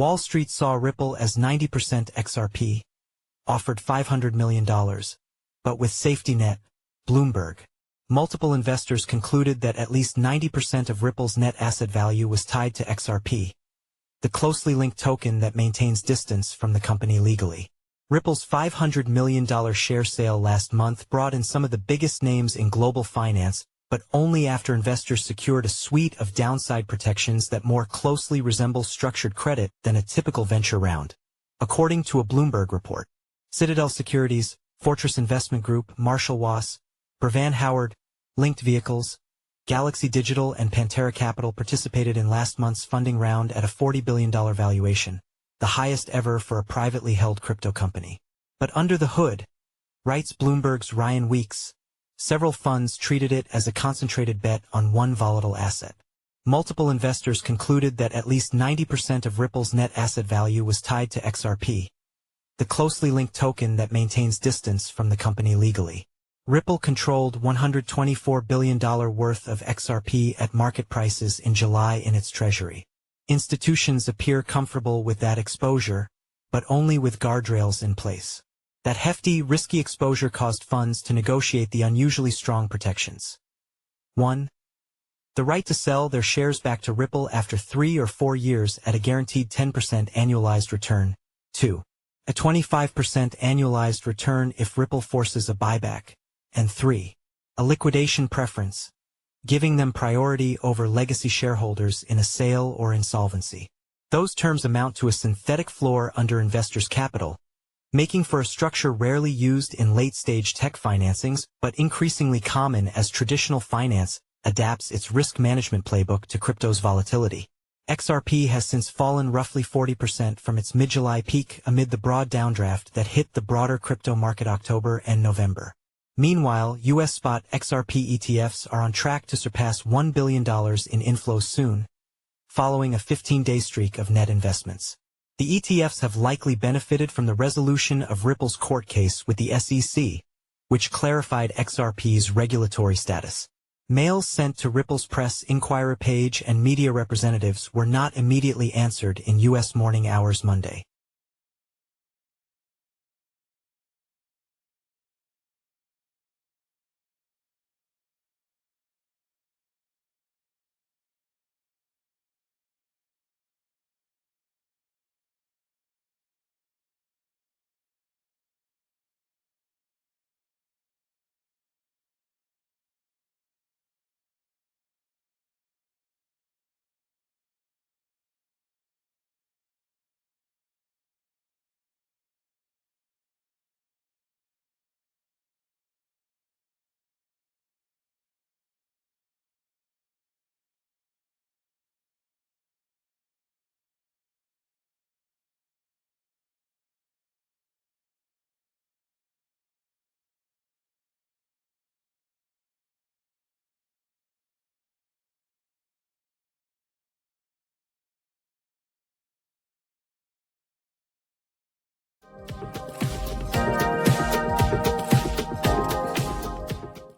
Wall Street saw Ripple as 90% XRP, offered $500 million, but with safety net, Bloomberg. Multiple investors concluded that at least 90% of Ripple's net asset value was tied to XRP, the closely linked token that maintains distance from the company legally. Ripple's $500 million share sale last month brought in some of the biggest names in global finance, but only after investors secured a suite of downside protections that more closely resemble structured credit than a typical venture round. According to a Bloomberg report, Citadel Securities, Fortress Investment Group, Marshall Wace, Brevan Howard, Linked Vehicles, Galaxy Digital and Pantera Capital participated in last month's funding round at a $40 billion valuation, the highest ever for a privately held crypto company. But under the hood, writes Bloomberg's Ryan Weeks, several funds treated it as a concentrated bet on one volatile asset. Multiple investors concluded that at least 90% of Ripple's net asset value was tied to XRP, the closely linked token that maintains distance from the company legally. Ripple controlled $124 billion worth of XRP at market prices in July in its treasury. Institutions appear comfortable with that exposure, but only with guardrails in place. That hefty, risky exposure caused funds to negotiate the unusually strong protections. 1. The right to sell their shares back to Ripple after 3 or 4 years at a guaranteed 10% annualized return. 2. A 25% annualized return if Ripple forces a buyback. And 3. A liquidation preference, giving them priority over legacy shareholders in a sale or insolvency. Those terms amount to a synthetic floor under investors' capital, making for a structure rarely used in late-stage tech financings but increasingly common as traditional finance adapts its risk management playbook to crypto's volatility. XRP has since fallen roughly 40% from its mid-July peak amid the broad downdraft that hit the broader crypto market October and November. Meanwhile, U.S. spot XRP ETFs are on track to surpass $1 billion in inflows soon, following a 15-day streak of net investments. The ETFs have likely benefited from the resolution of Ripple's court case with the SEC, which clarified XRP's regulatory status. Mails sent to Ripple's press inquiry page and media representatives were not immediately answered in U.S. morning hours Monday.